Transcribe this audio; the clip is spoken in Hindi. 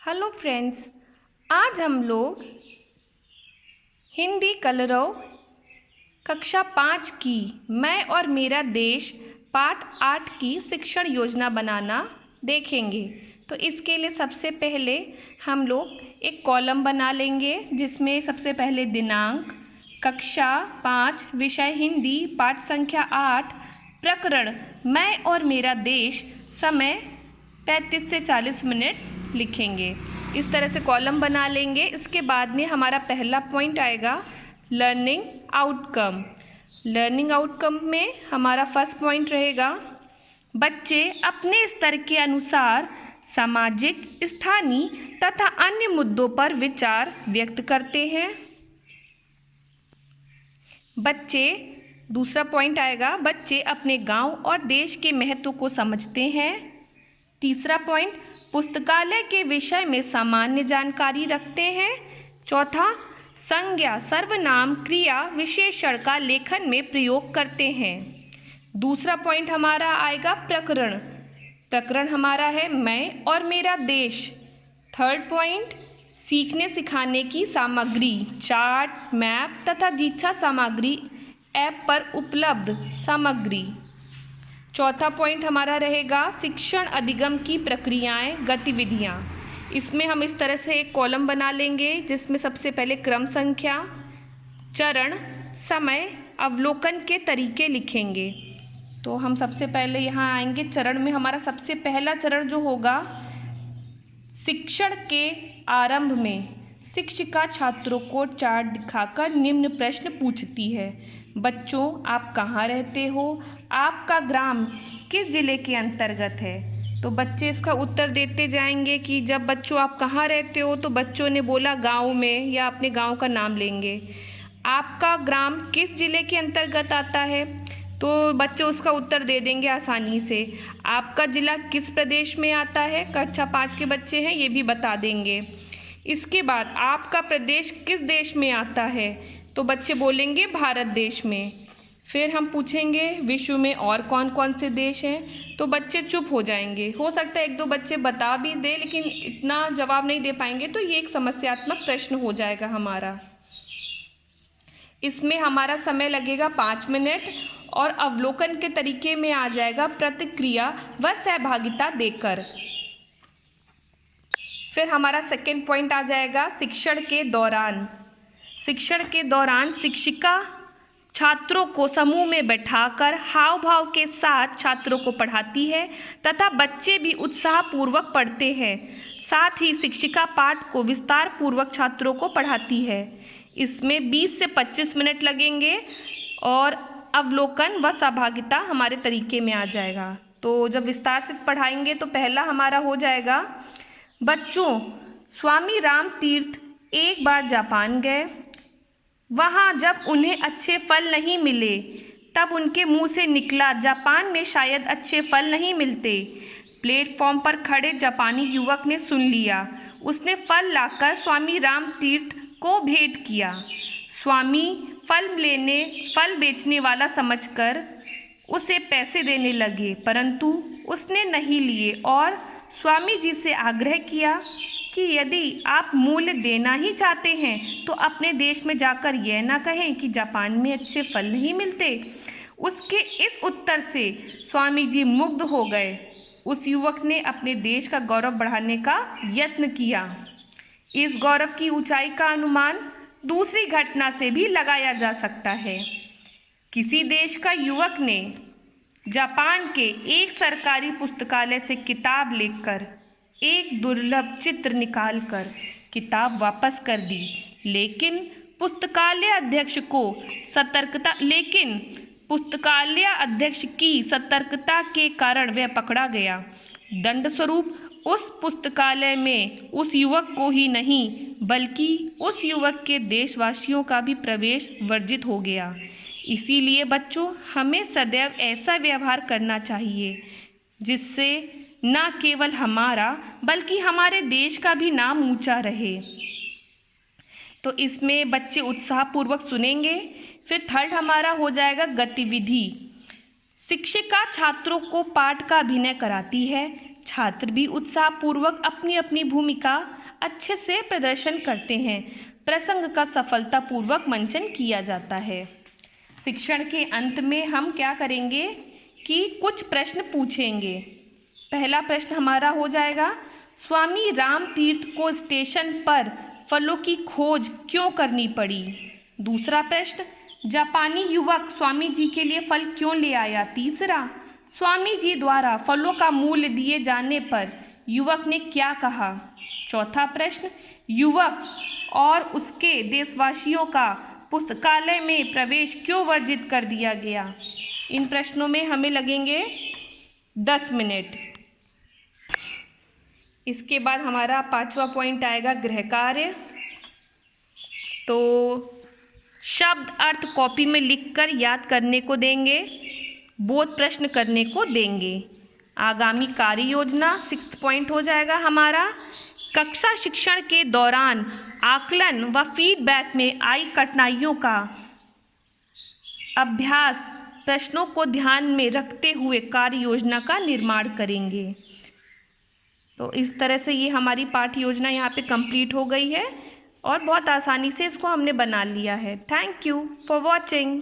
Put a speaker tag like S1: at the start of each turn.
S1: हेलो फ्रेंड्स, आज हम लोग हिंदी कलरव कक्षा 5 की मैं और मेरा देश पाठ 8 की शिक्षण योजना बनाना देखेंगे। तो इसके लिए सबसे पहले हम लोग एक कॉलम बना लेंगे जिसमें सबसे पहले दिनांक, कक्षा 5, विषय हिंदी, पाठ संख्या 8, प्रकरण मैं और मेरा देश, समय 35 से 40 मिनट लिखेंगे। इस तरह से कॉलम बना लेंगे। इसके बाद में हमारा पहला पॉइंट आएगा लर्निंग आउटकम। लर्निंग आउटकम में हमारा फर्स्ट पॉइंट रहेगा बच्चे अपने स्तर के अनुसार सामाजिक, स्थानीय तथा अन्य मुद्दों पर विचार व्यक्त करते हैं। दूसरा पॉइंट आएगा बच्चे अपने गांव और देश के महत्व को समझते हैं। तीसरा पॉइंट पुस्तकालय के विषय में सामान्य जानकारी रखते हैं। चौथा संज्ञा, सर्वनाम, क्रिया, विशेषण का लेखन में प्रयोग करते हैं। दूसरा पॉइंट हमारा आएगा प्रकरण हमारा है मैं और मेरा देश। थर्ड पॉइंट सीखने सिखाने की सामग्री, चार्ट, मैप तथा दीक्षा सामग्री, ऐप पर उपलब्ध सामग्री। चौथा पॉइंट हमारा रहेगा शिक्षण अधिगम की प्रक्रियाएं, गतिविधियां। इसमें हम इस तरह से एक कॉलम बना लेंगे जिसमें सबसे पहले क्रम संख्या, चरण, समय, अवलोकन के तरीके लिखेंगे। तो हम सबसे पहले यहाँ आएंगे चरण में। हमारा सबसे पहला चरण जो होगा शिक्षण के आरंभ में शिक्षिका छात्रों को चार्ट दिखाकर निम्न प्रश्न पूछती है। बच्चों, आप कहाँ रहते हो? आपका ग्राम किस जिले के अंतर्गत है? तो बच्चे इसका उत्तर देते जाएंगे कि जब बच्चों आप कहाँ रहते हो तो बच्चों ने बोला गांव में, या अपने गांव का नाम लेंगे। आपका ग्राम किस जिले के अंतर्गत आता है? तो बच्चे उसका उत्तर दे देंगे आसानी से। आपका जिला किस प्रदेश में आता है? कक्षा 5 के बच्चे हैं, ये भी बता देंगे। इसके बाद आपका प्रदेश किस देश में आता है? तो बच्चे बोलेंगे भारत देश में। फिर हम पूछेंगे विश्व में और कौन कौन से देश हैं? तो बच्चे चुप हो जाएंगे। हो सकता है एक दो बच्चे बता भी दे लेकिन इतना जवाब नहीं दे पाएंगे, तो ये एक समस्यात्मक प्रश्न हो जाएगा हमारा। इसमें हमारा समय लगेगा 5 मिनट और अवलोकन के तरीके में आ जाएगा प्रतिक्रिया व सहभागिता देकर। फिर हमारा सेकेंड पॉइंट आ जाएगा शिक्षण के दौरान शिक्षिका छात्रों को समूह में बैठाकर हाव भाव के साथ छात्रों को पढ़ाती है तथा बच्चे भी उत्साहपूर्वक पढ़ते हैं। साथ ही शिक्षिका पाठ को विस्तार पूर्वक छात्रों को पढ़ाती है। इसमें 20 से 25 मिनट लगेंगे और अवलोकन व सहभागिता हमारे तरीके में आ जाएगा। तो जब विस्तार से पढ़ाएंगे तो पहला हमारा हो जाएगा बच्चों, स्वामी राम तीर्थ एक बार जापान गए। वहाँ जब उन्हें अच्छे फल नहीं मिले तब उनके मुंह से निकला जापान में शायद अच्छे फल नहीं मिलते। प्लेटफॉर्म पर खड़े जापानी युवक ने सुन लिया। उसने फल लाकर स्वामी राम तीर्थ को भेंट किया। स्वामी फल बेचने वाला समझकर उसे पैसे देने लगे, परंतु उसने नहीं लिए और स्वामी जी से आग्रह किया कि यदि आप मूल्य देना ही चाहते हैं तो अपने देश में जाकर यह ना कहें कि जापान में अच्छे फल नहीं मिलते। उसके इस उत्तर से स्वामी जी मुग्ध हो गए। उस युवक ने अपने देश का गौरव बढ़ाने का यत्न किया। इस गौरव की ऊंचाई का अनुमान दूसरी घटना से भी लगाया जा सकता है। किसी देश का युवक ने जापान के एक सरकारी पुस्तकालय से किताब लेकर एक दुर्लभ चित्र निकालकर किताब वापस कर दी, लेकिन पुस्तकालय अध्यक्ष की सतर्कता के कारण वह पकड़ा गया। दंड स्वरूप उस पुस्तकालय में उस युवक को ही नहीं बल्कि उस युवक के देशवासियों का भी प्रवेश वर्जित हो गया। इसीलिए बच्चों, हमें सदैव ऐसा व्यवहार करना चाहिए जिससे न केवल हमारा बल्कि हमारे देश का भी नाम ऊंचा रहे। तो इसमें बच्चे उत्साहपूर्वक सुनेंगे। फिर थर्ड हमारा हो जाएगा गतिविधि। शिक्षिका छात्रों को पाठ का अभिनय कराती है। छात्र भी उत्साहपूर्वक अपनी अपनी भूमिका अच्छे से प्रदर्शन करते हैं। प्रसंग का सफलतापूर्वक मंचन किया जाता है। शिक्षण के अंत में हम क्या करेंगे कि कुछ प्रश्न पूछेंगे। पहला प्रश्न हमारा हो जाएगा, स्वामी रामतीर्थ को स्टेशन पर फलों की खोज क्यों करनी पड़ी। दूसरा प्रश्न, जापानी युवक स्वामी जी के लिए फल क्यों ले आया। तीसरा, स्वामी जी द्वारा फलों का मूल्य दिए जाने पर युवक ने क्या कहा। चौथा प्रश्न, युवक और उसके देशवासियों का पुस्तकालय में प्रवेश क्यों वर्जित कर दिया गया। इन प्रश्नों में हमें लगेंगे 10 मिनट। इसके बाद हमारा 5वां पॉइंट आएगा गृह कार्य। तो शब्द अर्थ कॉपी में लिखकर याद करने को देंगे, बोध प्रश्न करने को देंगे। आगामी कार्य योजना 6th पॉइंट हो जाएगा हमारा, कक्षा शिक्षण के दौरान आकलन व फीडबैक में आई कठिनाइयों का अभ्यास प्रश्नों को ध्यान में रखते हुए कार्य योजना का निर्माण करेंगे। तो इस तरह से ये हमारी पाठ्य योजना यहाँ पे कंप्लीट हो गई है और बहुत आसानी से इसको हमने बना लिया है। Thank you for watching.